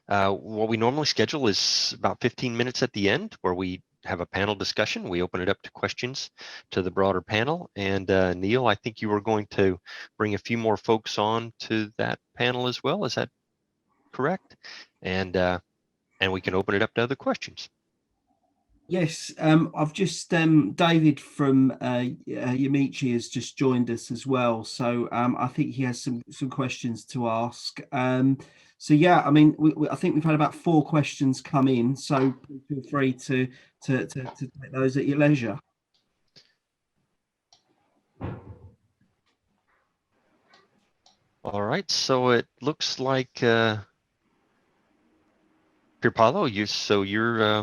What we normally schedule is about 15 minutes at the end where we have a panel discussion. We open it up to questions to the broader panel. And Neil, I think you were going to bring a few more folks on to that panel as well. Is that correct? And we can open it up to other questions. Yes, I've just David from Yamichi has just joined us as well, so I think he has some questions to ask. So yeah, I mean, I think we've had about 4 questions come in, so feel free to take those at your leisure. All right, so it looks like Pierpaolo, you're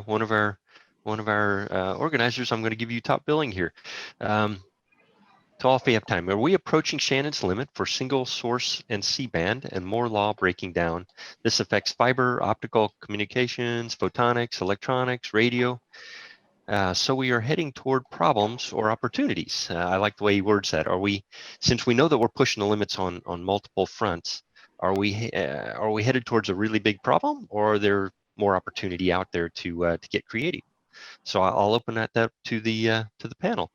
one of our organizers. I'm going to give you top billing here. To all FAF time, are we approaching Shannon's limit for single source and C-band and Moore law breaking down? This affects fiber, optical communications, photonics, electronics, radio. So we are heading toward problems or opportunities. I like the way he words that. Since we know that we're pushing the limits on multiple fronts, are we headed towards a really big problem, or are there more opportunity out there to get creative? So I'll open that up to the panel.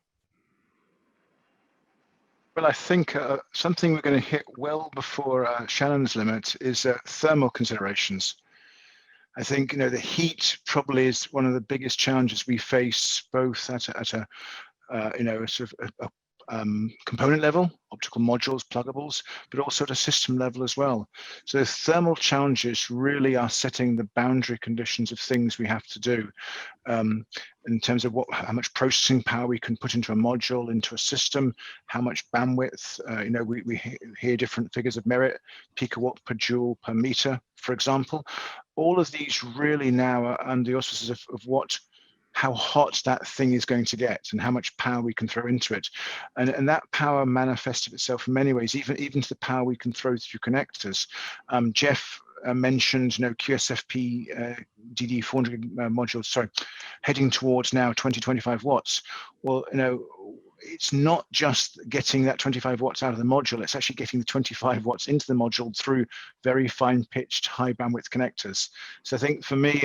Well, I think something we're going to hit well before Shannon's limit is thermal considerations. I think the heat probably is one of the biggest challenges we face, both at a sort of a component level, optical modules, pluggables, but also at a system level as well. So the thermal challenges really are setting the boundary conditions of things we have to do in terms of how much processing power we can put into a module, into a system, how much bandwidth. We hear different figures of merit, picowatt per joule per meter, for example. All of these really now are under the auspices of how hot that thing is going to get and how much power we can throw into it. And that power manifested itself in many ways, even to the power we can throw through connectors. Jeff mentioned QSFP DD400 modules, sorry, heading towards now 20-25 watts. Well, it's not just getting that 25 watts out of the module, it's actually getting the 25 watts into the module through very fine pitched high bandwidth connectors. So I think for me,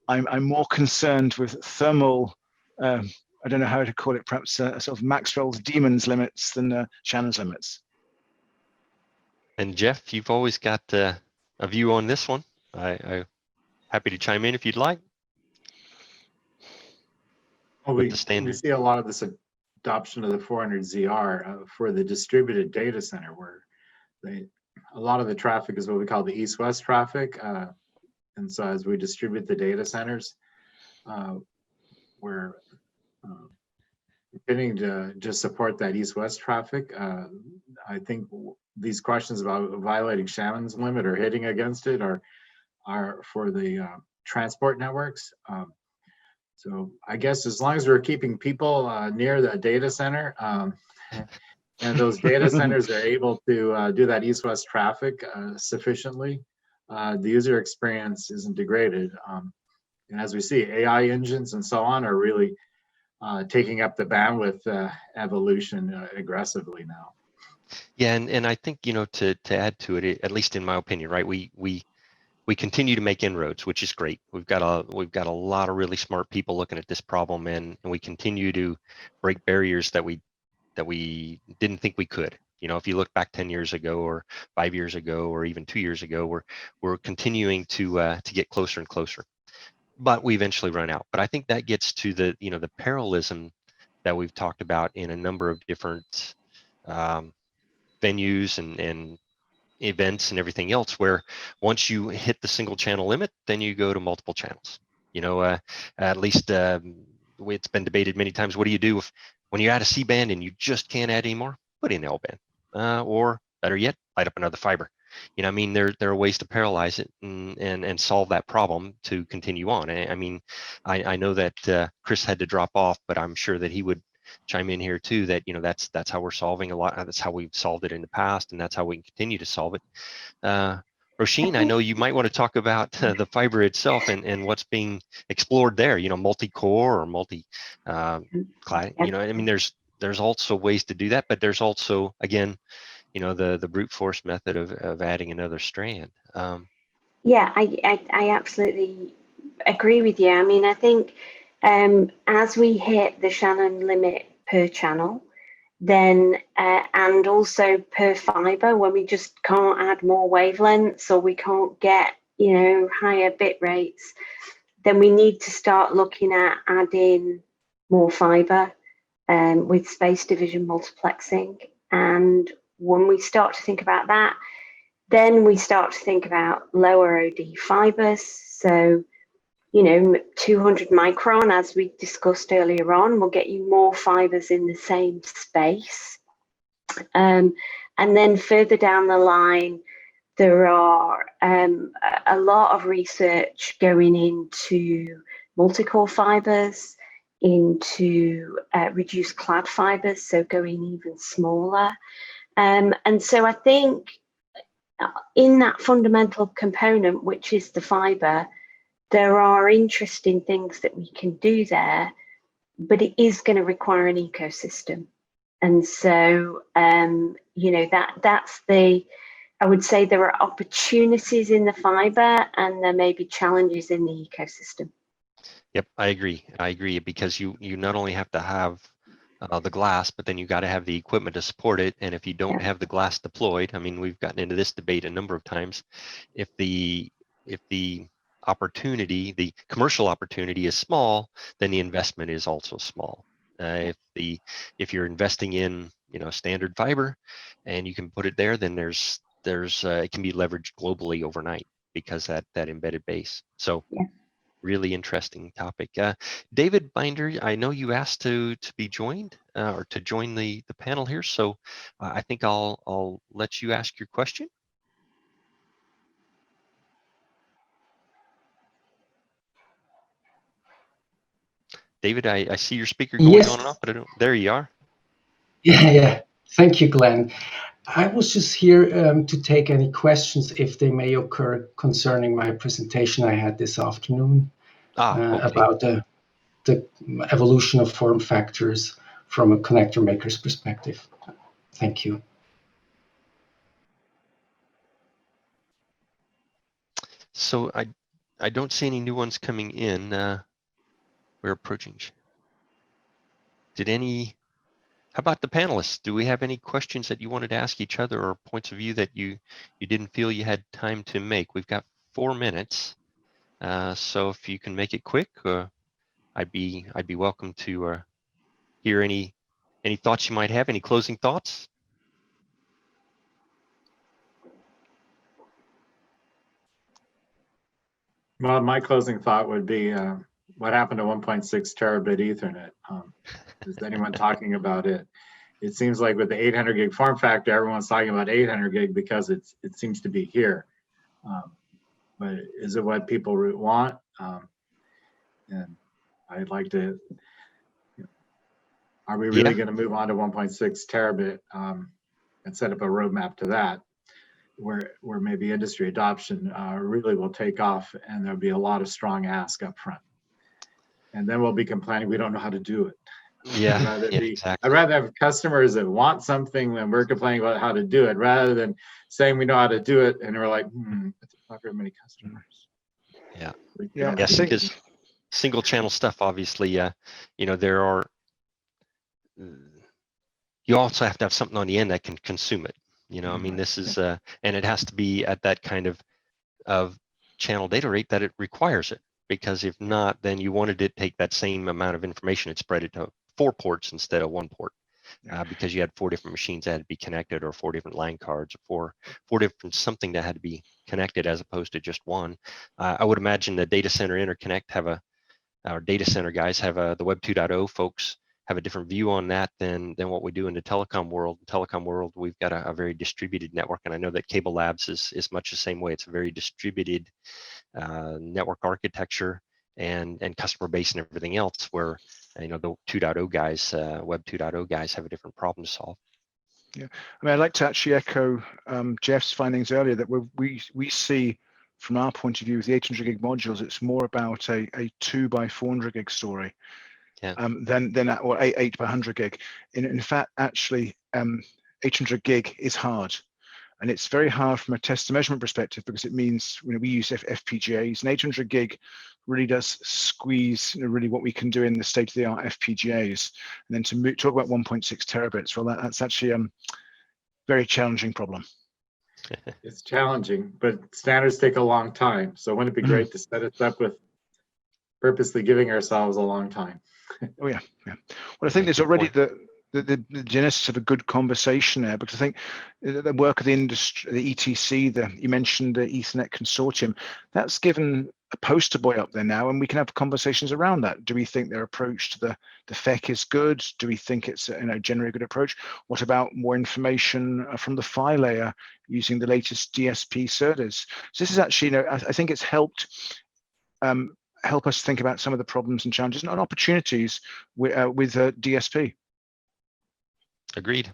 I'm more concerned with thermal, I don't know how to call it, perhaps sort of Maxwell's demons limits than Shannon's limits. And Jeff, you've always got a view on this one. I'm happy to chime in if you'd like. Well, we see a lot of this adoption of the 400ZR for the distributed data center, where a lot of the traffic is what we call the east-west traffic. And so as we distribute the data centers, we're beginning to just support that east-west traffic. I think these questions about violating Shannon's limit or hitting against it are for the transport networks. So I guess as long as we're keeping people near the data center, and those data centers are able to do that east-west traffic sufficiently, the user experience isn't degraded. And as we see, AI engines and so on are really taking up the bandwidth evolution aggressively now. Yeah, and I think to add to it, at least in my opinion, right? We continue to make inroads, which is great. We've got a lot of really smart people looking at this problem, and we continue to break barriers that we didn't think we could. If you look back 10 years ago or 5 years ago or even 2 years ago, we're continuing to get closer and closer, but we eventually run out. But I think that gets to the the parallelism that we've talked about in a number of different venues and events and everything else, where once you hit the single channel limit, then you go to multiple channels. At least it's been debated many times. What do you do when you add a C-band and you just can't add anymore? Put in L-band, or better yet, light up another fiber. There are ways to parallelize it and solve that problem to continue on. I know that Chris had to drop off, but I'm sure that he would chime in here too, that that's how we're solving a lot. That's how we've solved it in the past, and that's how we can continue to solve it. Roisin, I know you might want to talk about the fiber itself and what's being explored there. Multi-core or multi-clad. There's also ways to do that, but there's also, again, the brute force method of adding another strand. Yeah, I absolutely agree with you. I mean, I think as we hit the Shannon limit per channel, then and also per fiber, when we just can't add more wavelengths or we can't get, you know, higher bit rates, then we need to start looking at adding more fiber with space division multiplexing. And when we start to think about that, then we start to think about lower OD fibers. So, you know, 200 micron, as we discussed earlier on, will get you more fibers in the same space. And then further down the line, there are a lot of research going into multi-core fibers, into reduced clad fibers, so going even smaller. And so I think in that fundamental component, which is the fiber, there are interesting things that we can do there, but it is going to require an ecosystem. And so, you know, that's the, I would say there are opportunities in the fiber and there may be challenges in the ecosystem. Yep, I agree because you not only have to have the glass, but then you got to have the equipment to support it. And if you don't have the glass deployed, I mean, we've gotten into this debate a number of times. If the opportunity, the commercial opportunity is small, then the investment is also small. If you're investing in, you know, standard fiber and you can put it there, then there's it can be leveraged globally overnight because that embedded base. So really interesting topic. David Binder, I know you asked to be joined or to join the panel here, so I think I'll let you ask your question. David, I see your speaker going on and off, but I don't. There you are. Yeah. Thank you, Glenn. I was just here to take any questions if they may occur concerning my presentation I had this afternoon about the evolution of form factors from a connector maker's perspective. Thank you. So I don't see any new ones coming in. We're approaching. How about the panelists? Do we have any questions that you wanted to ask each other or points of view that you didn't feel you had time to make? We've got 4 minutes. So if you can make it quick, I'd be welcome to hear any thoughts you might have. Any closing thoughts? Well, my closing thought would be what happened to 1.6 terabit Ethernet? Is anyone talking about it? It seems like with the 800 gig form factor, everyone's talking about 800 gig because it seems to be here. But is it what people want? And I'd like to, are we really going to move on to 1.6 terabit and set up a roadmap to that, where maybe industry adoption really will take off and there'll be a lot of strong ask up front. And then we'll be complaining we don't know how to do it. Yeah, exactly. I'd rather have customers that want something than we're complaining about how to do it, rather than saying we know how to do it and we're like, it's not very many customers. Yeah. Because single channel stuff, obviously, you know, there are. You also have to have something on the end that can consume it. You know, I mean, this is and it has to be at that kind of channel data rate that it requires it. Because if not, then you wanted to take that same amount of information and spread it to 4 ports instead of 1 port, because you had 4 different machines that had to be connected, or 4 different line cards, or 4 different something that had to be connected as opposed to just one. I would imagine the data center interconnect our data center guys have the Web 2.0 folks have a different view on that than what we do in the telecom world. In the telecom world, we've got a very distributed network, and I know that Cable Labs is much the same way. It's a very distributed network architecture and customer base and everything else, where you know the 2.0 guys, Web 2.0 guys, have a different problem to solve. Yeah, I mean, I'd like to actually echo Jeff's findings earlier that we see from our point of view with the 800 gig modules, it's more about a 2 by 400 gig story than or 8 by 100 gig. In fact, actually, 800 gig is hard. And it's very hard from a test and measurement perspective because it means we use FPGAs, and 800 gig really does squeeze really what we can do in the state-of-the-art FPGAs. And then to talk about 1.6 terabits, well, that's actually a very challenging problem. It's challenging, but standards take a long time. So wouldn't it be great to set it up with purposely giving ourselves a long time? Oh yeah, yeah. Well, I think there's already the genesis of a good conversation there, because I think the work of the industry, the ETC, you mentioned the Ethernet Consortium, that's given a poster boy up there now, and we can have conversations around that. Do we think their approach to the FEC is good? Do we think it's generally a good approach? What about more information from the PHY layer using the latest DSP SerDes? So this is actually, I think it's helped help us think about some of the problems and challenges and opportunities with DSP. Agreed.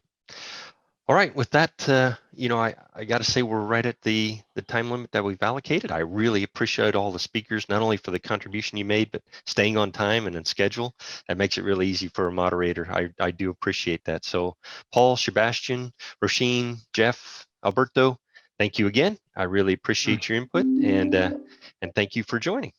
All right, with that, I got to say we're right at the time limit that we've allocated. I really appreciate all the speakers, not only for the contribution you made, but staying on time and in schedule. That makes it really easy for a moderator. I do appreciate that. So Paul, Sebastian, Roisin, Jeff, Alberto, thank you again. I really appreciate your input, and thank you for joining.